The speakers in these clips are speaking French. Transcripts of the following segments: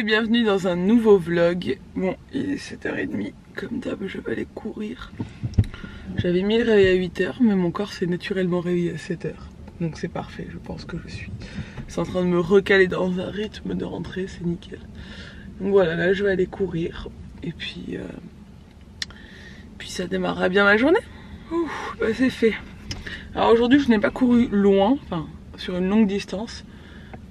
et bienvenue dans un nouveau vlog. Bon, il est 7h30, comme d'hab je vais aller courir. J'avais mis le réveil à 8h mais mon corps s'est naturellement réveillé à 7h. Donc c'est parfait, je pense que c'est en train de me recaler dans un rythme de rentrée, c'est nickel. Donc voilà, là je vais aller courir et puis ça démarrera bien ma journée. Ouh, bah c'est fait. Alors aujourd'hui je n'ai pas couru loin, enfin sur une longue distance.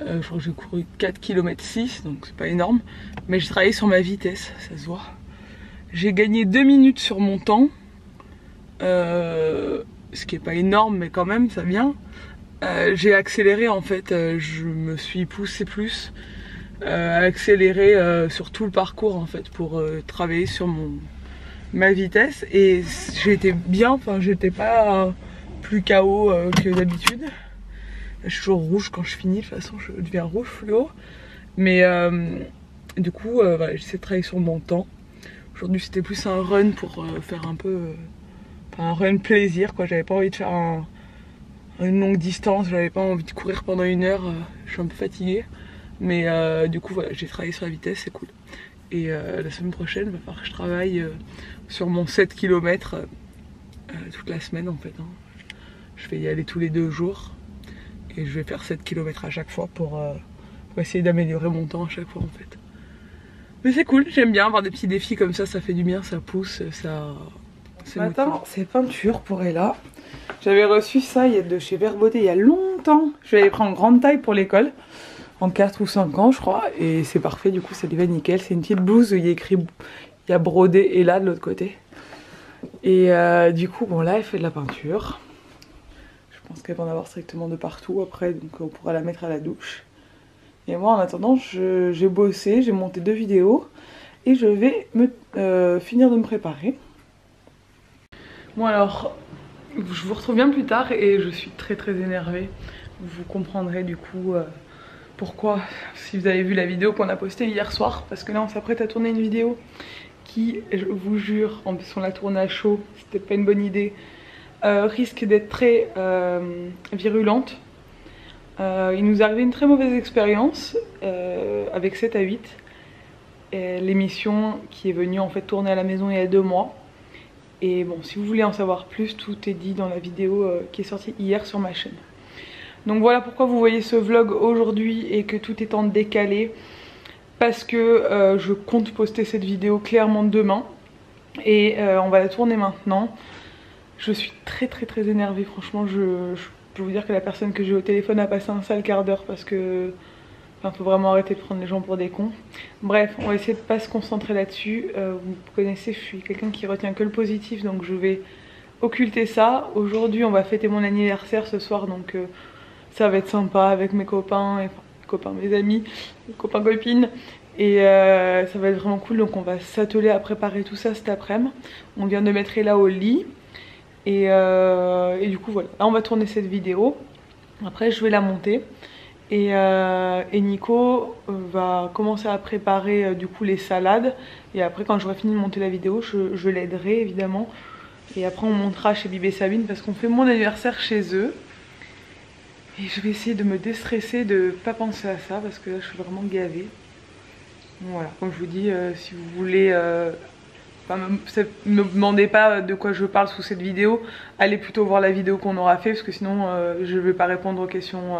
Je crois que j'ai couru 4 km 6, donc c'est pas énorme. Mais j'ai travaillé sur ma vitesse, ça se voit. J'ai gagné 2 minutes sur mon temps. Ce qui est pas énorme, mais quand même, ça vient. J'ai accéléré en fait, je me suis poussé plus à accélérer sur tout le parcours en fait pour travailler sur ma vitesse. Et j'ai été bien, enfin j'étais pas plus KO que d'habitude. Je suis toujours rouge quand je finis, de toute façon je deviens rouge fluo. Mais du coup, voilà, j'essaie de travailler sur mon temps. Aujourd'hui c'était plus un run pour faire un peu... un run plaisir quoi, j'avais pas envie de faire une longue distance, j'avais pas envie de courir pendant 1 heure, je suis un peu fatiguée. Mais du coup voilà, j'ai travaillé sur la vitesse, c'est cool. Et la semaine prochaine, il va falloir que je travaille sur mon 7 km toute la semaine en fait. Hein. Je vais y aller tous les 2 jours. Et je vais faire 7 km à chaque fois pour essayer d'améliorer mon temps à chaque fois en fait. Mais c'est cool, j'aime bien avoir des petits défis comme ça fait du bien, ça pousse, ça... Attends, c'est peinture pour Ella. J'avais reçu ça de chez Vert Beauté il y a longtemps. Je l'avais pris en grande taille pour l'école, en 4 ou 5 ans je crois. Et c'est parfait, du coup ça lui va nickel. C'est une petite blouse où il y a écrit, il y a brodé Ella de l'autre côté. Et du coup bon là elle fait de la peinture. Je pense qu'elle va en avoir strictement de partout après, donc on pourra la mettre à la douche. Et moi en attendant j'ai bossé, j'ai monté 2 vidéos et je vais finir de me préparer. Bon alors, je vous retrouve bien plus tard et je suis très énervée. Vous comprendrez du coup pourquoi, si vous avez vu la vidéo qu'on a postée hier soir. Parce que là on s'apprête à tourner une vidéo qui, je vous jure, en plus on l'a tournée à chaud, c'était pas une bonne idée. Risque d'être très virulente. Il nous est arrivé une très mauvaise expérience avec 7 à 8. L'émission qui est venue en fait tourner à la maison il y a 2 mois. Et bon, si vous voulez en savoir plus, tout est dit dans la vidéo qui est sortie hier sur ma chaîne. Donc voilà pourquoi vous voyez ce vlog aujourd'hui et que tout est en décalé. Parce que je compte poster cette vidéo clairement demain. Et on va la tourner maintenant. Je suis très énervée, franchement je peux vous dire que la personne que j'ai au téléphone a passé un sale quart d'heure parce que... Enfin, faut vraiment arrêter de prendre les gens pour des cons. Bref, on va essayer de pas se concentrer là-dessus. Vous connaissez, je suis quelqu'un qui retient que le positif, donc je vais occulter ça. Aujourd'hui, on va fêter mon anniversaire ce soir, donc ça va être sympa avec mes copains, mes amis, mes copains, copines. Et ça va être vraiment cool, donc on va s'atteler à préparer tout ça cet après-midi. On vient de mettre Ella au lit. Et du coup voilà, là on va tourner cette vidéo. Après je vais la monter. Et Nico va commencer à préparer du coup les salades. Et après quand j'aurai fini de monter la vidéo, je l'aiderai évidemment. Et après on montera chez Bibi et Sabine parce qu'on fait mon anniversaire chez eux. Et je vais essayer de me déstresser, de pas penser à ça parce que là je suis vraiment gavée. Voilà, comme je vous dis, si vous voulez... Enfin, me demandez pas de quoi je parle sous cette vidéo, allez plutôt voir la vidéo qu'on aura fait parce que sinon je vais pas répondre aux questions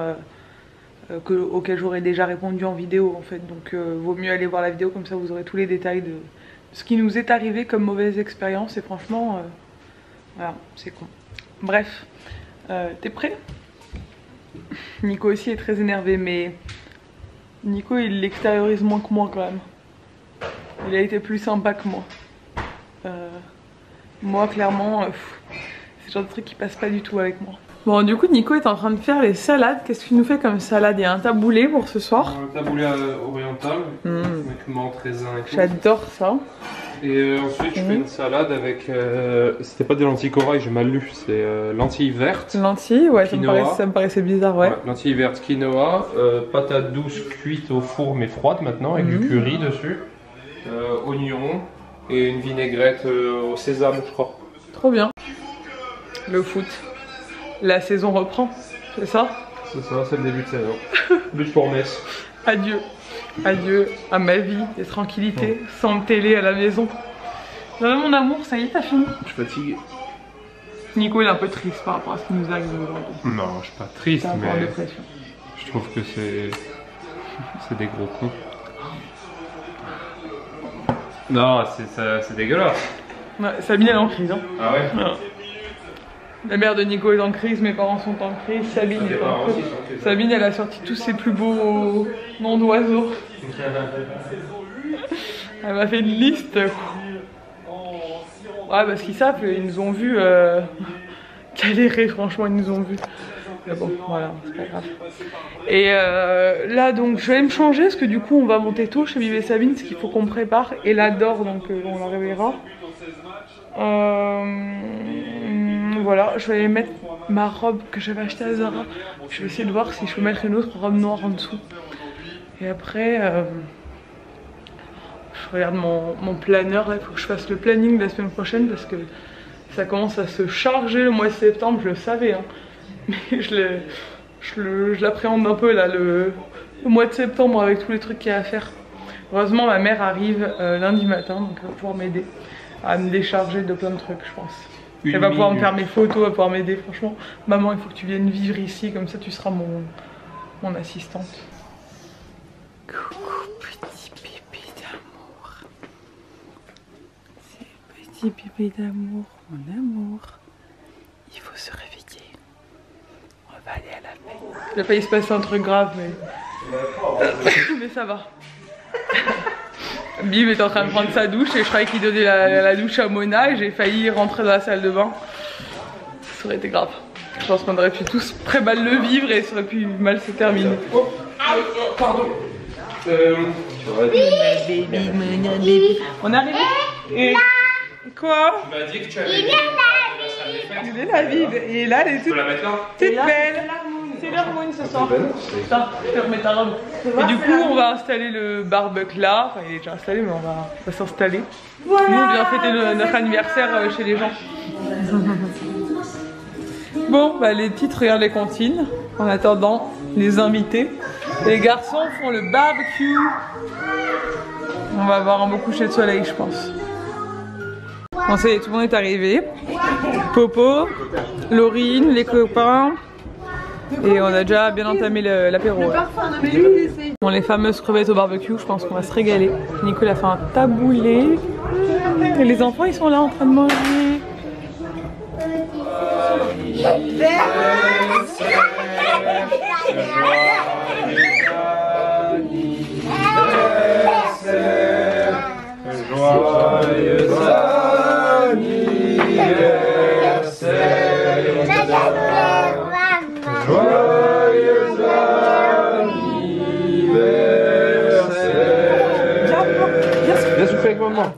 auxquelles j'aurais déjà répondu en vidéo en fait. Donc vaut mieux aller voir la vidéo, comme ça vous aurez tous les détails de ce qui nous est arrivé comme mauvaise expérience. Et franchement, voilà, c'est con. Bref, t'es prêt? Nico aussi est très énervé, mais Nico il l'extériorise moins que moi quand même. Il a été plus sympa que moi. Moi clairement c'est le genre de truc qui passe pas du tout avec moi. Bon du coup Nico est en train de faire les salades. Qu'est-ce que tu nous fais comme salade? Il y a un taboulé pour ce soir. Un taboulé oriental avec menthe, raisin et tout. J'adore ça. Et ensuite je fais une salade avec c'était pas des lentilles corail, j'ai mal lu, c'est lentilles vertes. Lentilles, ouais, ça me paraissait bizarre, ouais. Lentilles vertes, quinoa, patates douces cuites au four mais froides maintenant avec du curry dessus, oignons et une vinaigrette au sésame je crois. Trop bien. Le foot. La saison reprend, c'est ça? C'est ça, c'est le début de saison. But pour Metz. Adieu. Adieu à ma vie et tranquillité, sans télé à la maison. Non, mon amour, ça y est, t'as fini. Je suis fatigué. Nico il est un peu triste par rapport à ce qui nous arrive aujourd'hui. Non, je suis pas triste, C'est un peu en mais dépression. je trouve que c'est des gros cons. Non, c'est dégueulasse. Ouais, Sabine elle est en crise. Hein. Ah ouais, Ouais. La mère de Nico est en crise, mes parents sont en crise, Sabine est en crise. Sabine elle a sorti tous ses plus beaux noms d'oiseaux. Elle m'a fait une liste. Ouais, parce qu'ils savent, ils nous ont vus galérer, franchement, ils nous ont vus. Mais bon, voilà, c'est pas grave. Et là, donc, je vais aller me changer, parce que du coup, on va monter tôt chez Vive et Sabine, ce qu'il faut qu'on prépare. Et là, dort, donc on la réveillera. Voilà, je vais aller mettre ma robe que j'avais achetée à Zara. Je vais essayer de voir si je peux mettre une autre robe noire en dessous. Et après... je regarde mon planeur, là, il faut que je fasse le planning de la semaine prochaine parce que ça commence à se charger le mois de septembre, je le savais, hein. Mais je l'appréhende un peu là, le mois de septembre avec tous les trucs qu'il y a à faire. Heureusement ma mère arrive lundi matin, donc elle va pouvoir m'aider à me décharger de plein de trucs je pense. Elle va pouvoir me faire mes photos, elle va pouvoir m'aider, franchement. Maman il faut que tu viennes vivre ici, comme ça tu seras mon assistante. Coucou petit bébé d'amour. C'est petit bébé d'amour, mon amour. Il faut se réveiller. On va aller à la fête. Il a failli se passer un truc grave, mais ça va. Bim est en train de prendre sa douche et je croyais qu'il donnait la douche à Mona et j'ai failli rentrer dans la salle de bain. Ça aurait été grave. Je pense qu'on aurait pu tous très mal le vivre et ça aurait pu mal se terminer. Oh, pardon. On est arrivé. Et quoi? Tu m'as dit que tu avais il est la vive. Et là, elle est toute belle. C'est l'harmonie ce soir. Putain, je vais remettre ta robe. Et du coup, on va installer le barbecue là. Enfin, il est déjà installé, mais on va s'installer. Voilà. Nous, on vient fêter notre anniversaire chez les gens. Bon, bah les petites regardent les comptines. En attendant, les invités. Les garçons font le barbecue. On va avoir un beau coucher de soleil, je pense. Bon, ça y est, tout le monde est arrivé. Popo, Laurine, les copains. Et on a déjà bien entamé l'apéro. Bon, les fameuses crevettes au barbecue, je pense qu'on va se régaler. Nicolas a fait un taboulé. Et les enfants, ils sont là en train de manger. Joyeux anniversaire. Joyeux anniversaire. Viens souffler avec maman.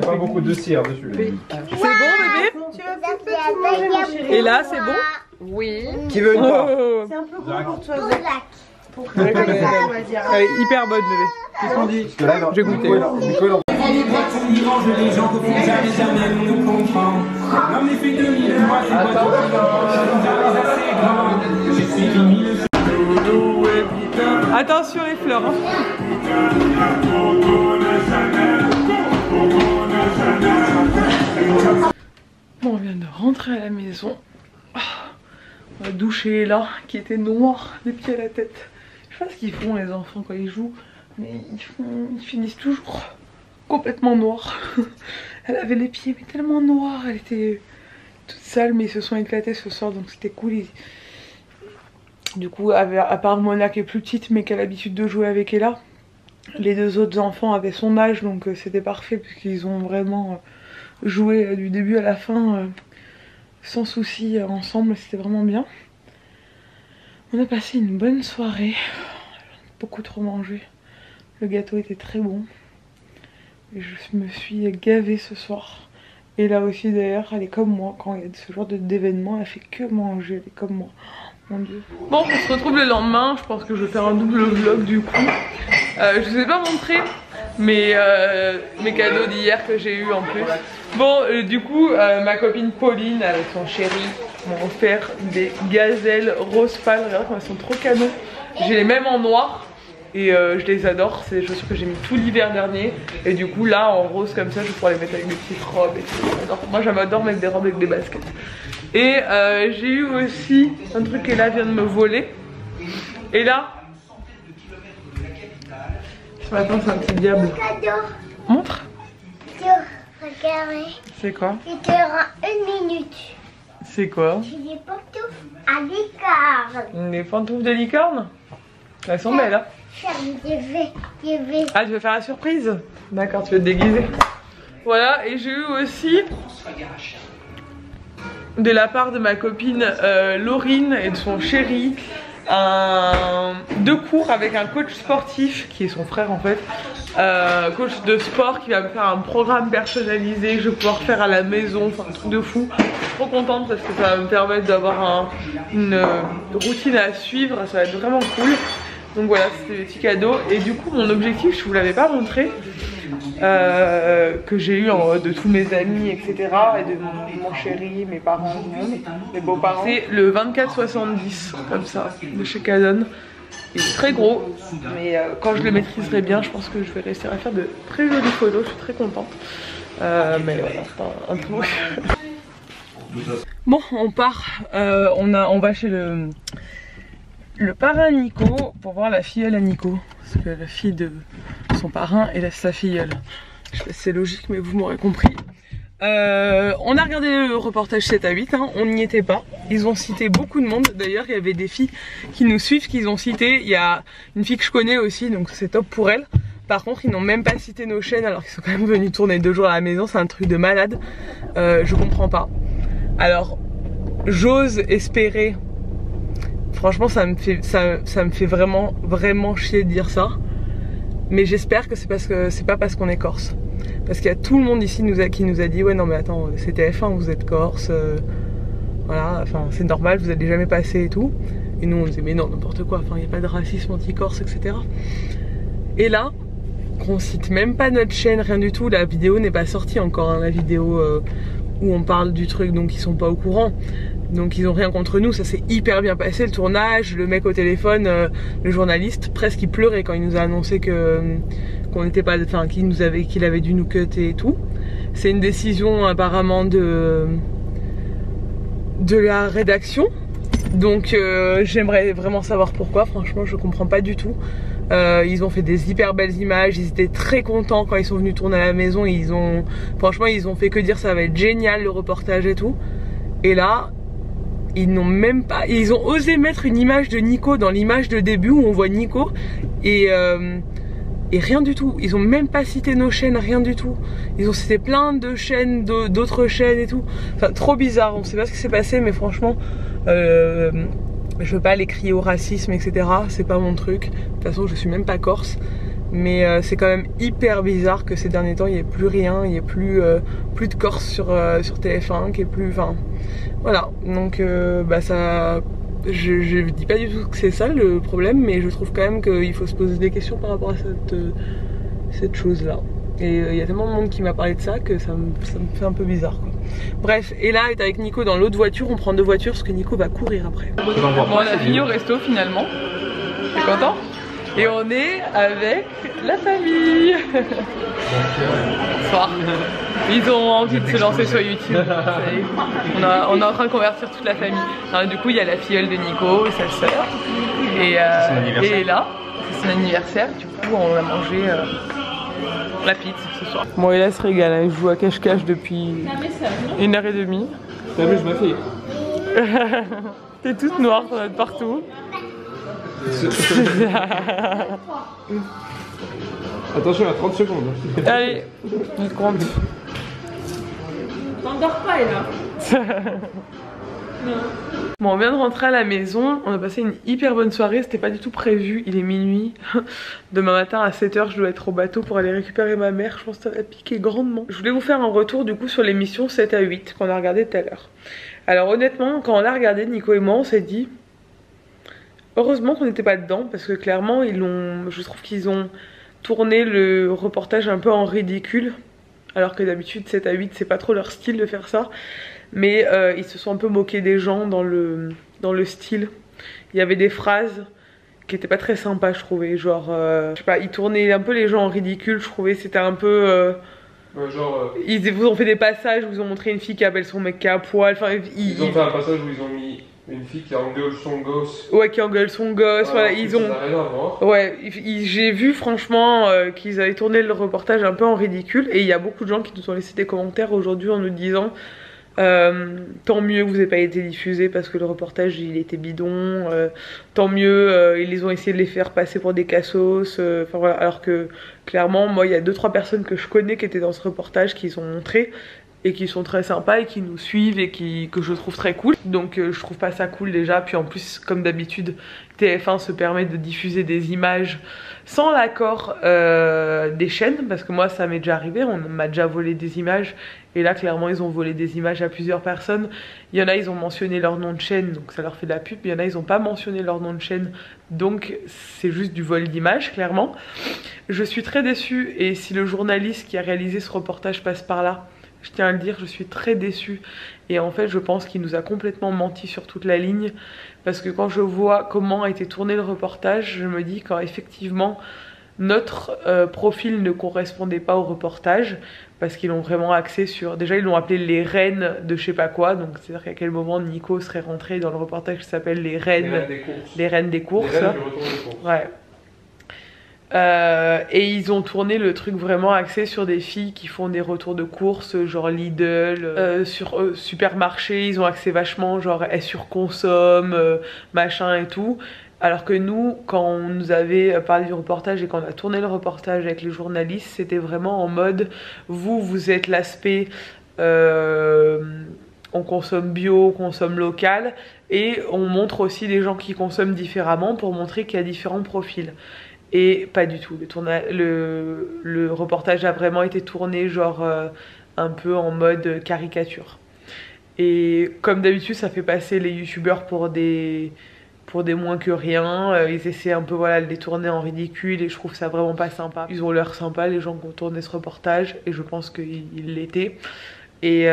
Pas beaucoup de cire dessus. C'est bon bébé? Et là c'est bon? Oui. Qui veut une part? C'est un peu gros pour toi. Elle est hyper bonne bébé. Qu'est-ce qu'on dit? J'ai goûté. Attention les fleurs. Hein. Bon, on vient de rentrer à la maison. La douche est là, qui était noire des pieds à la tête. Je sais pas ce qu'ils font les enfants quand ils jouent, mais ils finissent toujours complètement noirs. Elle avait les pieds mais tellement noirs, elle était toute sale, mais ils se sont éclatés ce soir donc c'était cool. Du coup, à part Mona qui est plus petite mais qui a l'habitude de jouer avec Ella, les deux autres enfants avaient son âge donc c'était parfait puisqu'ils ont vraiment joué du début à la fin sans souci ensemble, c'était vraiment bien. On a passé une bonne soirée, beaucoup trop mangé, le gâteau était très bon et je me suis gavée ce soir. Et là aussi d'ailleurs, elle est comme moi, quand il y a ce genre d'événement, elle fait que manger, elle est comme moi. Mon Dieu. Bon, on se retrouve le lendemain, je pense que je vais faire un double vlog du coup. Je vous ai pas montré, mes cadeaux d'hier que j'ai eu en plus. Bon, du coup, ma copine Pauline avec son chéri m'ont offert des gazelles rose pâle. Regarde comme elles sont trop canons. J'ai les mêmes en noir et je les adore. C'est des chaussures que j'ai mis tout l'hiver dernier. Et du coup, là en rose comme ça, je vais pouvoir les mettre avec des petites robes et tout. Moi, j'adore mettre des robes avec des baskets. Et j'ai eu aussi un truc que là vient de me voler. Et là, ce matin, c'est un petit diable. Montre. C'est quoi? Il te rend 1 minute. C'est quoi? J'ai des pantoufles à licorne. Des pantoufles de licorne? Elles sont belles, hein? Ah, tu veux faire la surprise? D'accord, tu veux te déguiser. Voilà, et j'ai eu aussi de la part de ma copine Laurine et de son chéri 2 cours avec un coach sportif qui est son frère en fait, coach de sport qui va me faire un programme personnalisé que je vais pouvoir faire à la maison, enfin un truc de fou. Je suis trop contente parce que ça va me permettre d'avoir une routine à suivre, ça va être vraiment cool. Donc voilà, c'était des petits cadeaux. Et du coup, mon objectif, je vous l'avais pas montré, que j'ai eu de tous mes amis, etc. Et de mon chéri, mes parents, mes beaux-parents. C'est le 24-70, comme ça, de chez Kazon. Il est très gros, mais quand je le maîtriserai bien, je pense que je vais réussir à faire de très jolies photos. Je suis très contente. Mais voilà, c'est un truc. Bon, on part. On va chez le parrain Nico pour voir la filleule à Nico, parce que la fille de son parrain est sa filleule. Je sais pas si c'est logique mais vous m'aurez compris. On a regardé le reportage 7 à 8, hein, on n'y était pas. Ils ont cité beaucoup de monde, d'ailleurs il y avait des filles qui nous suivent qu'ils ont cité. Il y a une fille que je connais aussi, donc c'est top pour elle. Par contre ils n'ont même pas cité nos chaînes alors qu'ils sont quand même venus tourner 2 jours à la maison, c'est un truc de malade. Je comprends pas. Alors j'ose espérer. Franchement ça me fait vraiment chier de dire ça. Mais j'espère que c'est pas parce qu'on est corse. Parce qu'il y a tout le monde ici qui nous a dit ouais non mais attends c'est TF1, vous êtes corse, voilà, enfin c'est normal, vous n'êtes jamais passé et tout. Et nous on disait mais non n'importe quoi, enfin il n'y a pas de racisme anti-corse etc. Et là, qu'on cite même pas notre chaîne, rien du tout, la vidéo n'est pas sortie encore, hein, la vidéo où on parle du truc, donc ils sont pas au courant. Donc ils ont rien contre nous, ça s'est hyper bien passé le tournage, le mec au téléphone, le journaliste, presque il pleurait quand il nous a annoncé qu'on n'était pas, enfin qu'il avait dû nous cutter et tout. C'est une décision apparemment de la rédaction, donc j'aimerais vraiment savoir pourquoi, franchement je comprends pas du tout. Ils ont fait des hyper belles images, ils étaient très contents quand ils sont venus tourner à la maison, franchement ils ont fait que dire ça va être génial le reportage et tout. Et là, ils n'ont même pas, ils ont osé mettre une image de Nico dans l'image de début où on voit Nico et rien du tout. Ils ont même pas cité nos chaînes, rien du tout. Ils ont cité plein de chaînes, d'autres chaînes et tout. Enfin trop bizarre, on sait pas ce qui s'est passé mais franchement je veux pas aller crier au racisme etc. C'est pas mon truc. De toute façon je suis même pas corse. Mais c'est quand même hyper bizarre que ces derniers temps il n'y ait plus rien, il n'y ait plus de Corse sur TF1, qu'il n'y ait plus, enfin voilà, donc ça, je dis pas du tout que c'est ça le problème, mais je trouve quand même qu'il faut se poser des questions par rapport à cette chose là. Et il y a tellement de monde qui m'a parlé de ça que ça me fait un peu bizarre quoi. Bref, et là est avec Nico dans l'autre voiture, on prend 2 voitures parce que Nico va courir après. Bon, on a fini au resto finalement, t'es content? Et on est avec la famille. Bonsoir. Ils ont envie de se lancer sur YouTube. On est en train de convertir toute la famille. Alors, du coup, il y a la filleule de Nico et sa sœur. Et là, c'est son anniversaire. Du coup, on a mangé la pizza ce soir. Bon, et là, elle se régale. Elle joue à cache-cache depuis 1h30. T'as vu, je me fais. T'es toute noire, ça va être partout. Attention à 30 secondes. Allez, on compte. T'endors pas là. Bon, on vient de rentrer à la maison, on a passé une hyper bonne soirée, c'était pas du tout prévu, il est minuit. Demain matin à 7 h je dois être au bateau pour aller récupérer ma mère, je pense que ça va piquer grandement. Je voulais vous faire un retour du coup sur l'émission 7 à 8 qu'on a regardé tout à l'heure. Alors honnêtement, quand on l'a regardé, Nico et moi, on s'est dit... Heureusement qu'on n'était pas dedans parce que clairement je trouve qu'ils ont tourné le reportage un peu en ridicule. Alors que d'habitude 7 à 8 c'est pas trop leur style de faire ça. Mais ils se sont un peu moqués des gens dans le style. Il y avait des phrases qui étaient pas très sympas je trouvais. Genre, je sais pas, ils tournaient un peu les gens en ridicule. Je trouvais c'était un peu... ils vous ont fait des passages où ils ont montré une fille qui appelle son mec qui est à poil. Enfin, ils ont fait un passage où ils ont mis une fille qui engueule son gosse. Ouais, qui engueule son gosse. Voilà, ils ont... Ça n'a rien à voir. Ouais, j'ai vu franchement qu'ils avaient tourné le reportage un peu en ridicule. Et il y a beaucoup de gens qui nous ont laissé des commentaires aujourd'hui en nous disant... tant mieux que vous n'ayez pas été diffusé parce que le reportage il était bidon, tant mieux ils ont essayé de les faire passer pour des cassos, enfin voilà, alors que clairement moi il y a 2-3 personnes que je connais qui étaient dans ce reportage qui sont montrées et qui sont très sympas et qui nous suivent et que je trouve très cool. Donc je trouve pas ça cool déjà, puis en plus comme d'habitude TF1 se permet de diffuser des images sans l'accord des chaînes, parce que moi ça m'est déjà arrivé, on m'a déjà volé des images et là clairement ils ont volé des images à plusieurs personnes. Il y en a ils ont mentionné leur nom de chaîne donc ça leur fait de la pub, il y en a ils ont pas mentionné leur nom de chaîne donc c'est juste du vol d'images clairement. Je suis très déçue et si le journaliste qui a réalisé ce reportage passe par là, je tiens à le dire, je suis très déçue et en fait je pense qu'il nous a complètement menti sur toute la ligne parce que quand je vois comment a été tourné le reportage, je me dis quand effectivement notre profil ne correspondait pas au reportage parce qu'ils l'ont vraiment axé sur... Déjà ils l'ont appelé les reines de je sais pas quoi, donc c'est à dire qu'à quel moment Nico serait rentré dans le reportage qui s'appelle les reines des courses. Les reines des courses. Les reines du retour des courses. Ouais. Et ils ont tourné le truc vraiment axé sur des filles qui font des retours de courses genre Lidl, sur supermarché, ils ont axé vachement genre elles surconsomment, machin et tout. Alors que nous, quand on nous avait parlé du reportage et quand on a tourné le reportage avec les journalistes, c'était vraiment en mode vous êtes l'aspect on consomme bio, on consomme local et on montre aussi les gens qui consomment différemment pour montrer qu'il y a différents profils. Et pas du tout, le reportage a vraiment été tourné genre un peu en mode caricature. Et comme d'habitude ça fait passer les youtubeurs pour des moins que rien, ils essaient un peu voilà de les tourner en ridicule et je trouve ça vraiment pas sympa. Ils ont l'air sympas les gens qui ont tourné ce reportage et je pense qu'ils l'étaient et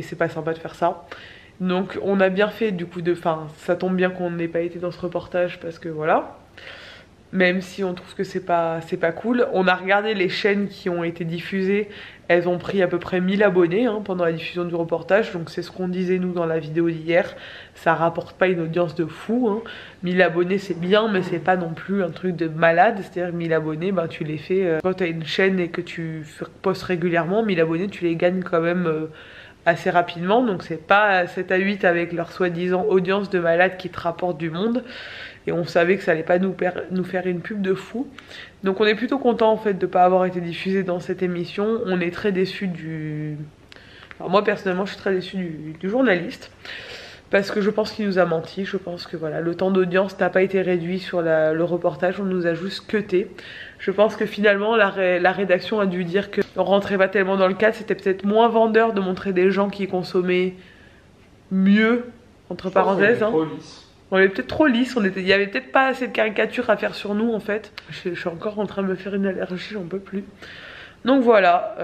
c'est pas sympa de faire ça. Donc on a bien fait du coup ça tombe bien qu'on n'ait pas été dans ce reportage parce que voilà. Même si on trouve que c'est pas cool. On a regardé les chaînes qui ont été diffusées. Elles ont pris à peu près 1000 abonnés pendant la diffusion du reportage. Donc c'est ce qu'on disait nous dans la vidéo d'hier. Ça rapporte pas une audience de fou. 1000 abonnés c'est bien mais c'est pas non plus un truc de malade. C'est-à-dire 1000 abonnés tu les fais quand tu as une chaîne et que tu postes régulièrement. 1000 abonnés tu les gagnes quand même assez rapidement. Donc c'est pas 7 à 8 avec leur soi-disant audience de malade qui te rapporte du monde. Et on savait que ça allait pas nous faire une pub de fou. Donc on est plutôt content en fait de pas avoir été diffusé dans cette émission. On est très déçus du... Alors moi personnellement je suis très déçue du journaliste. Parce que je pense qu'il nous a menti. Je pense que voilà, le temps d'audience n'a pas été réduit sur le reportage. On nous a juste cuté. Je pense que finalement la rédaction a dû dire qu'on rentrait pas tellement dans le cadre. C'était peut-être moins vendeur de montrer des gens qui consommaient mieux, entre parenthèses. On est peut-être trop lisse, il y avait peut-être pas assez de caricatures à faire sur nous en fait. Je suis encore en train de me faire une allergie, j'en peux plus. Donc voilà,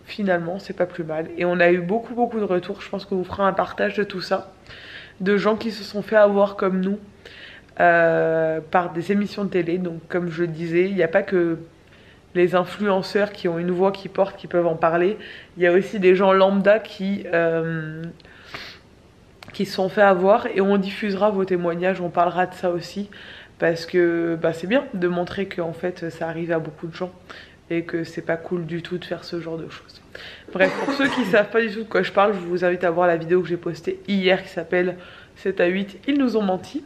finalement c'est pas plus mal. Et on a eu beaucoup de retours, je pense qu'on vous fera un partage de tout ça. De gens qui se sont fait avoir comme nous par des émissions de télé. Donc comme je le disais, il n'y a pas que les influenceurs qui ont une voix qui porte, qui peuvent en parler. Il y a aussi des gens lambda qui se sont fait avoir et on diffusera vos témoignages, on parlera de ça aussi parce que c'est bien de montrer que en fait ça arrive à beaucoup de gens et que c'est pas cool du tout de faire ce genre de choses. Bref, pour ceux qui savent pas du tout de quoi je parle, je vous invite à voir la vidéo que j'ai postée hier qui s'appelle 7 à 8, ils nous ont menti.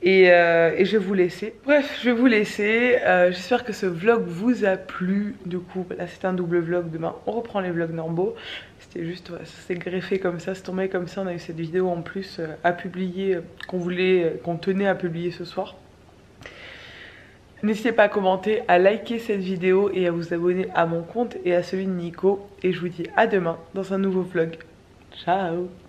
Et je vais vous laisser. Bref, je vais vous laisser. J'espère que ce vlog vous a plu. Du coup, là c'est un double vlog. Demain, on reprend les vlogs normaux. C'était juste, ça s'est greffé comme ça, c'est tombé comme ça. On a eu cette vidéo en plus à publier, qu'on tenait à publier ce soir. N'hésitez pas à commenter, à liker cette vidéo et à vous abonner à mon compte et à celui de Nico. Et je vous dis à demain dans un nouveau vlog. Ciao!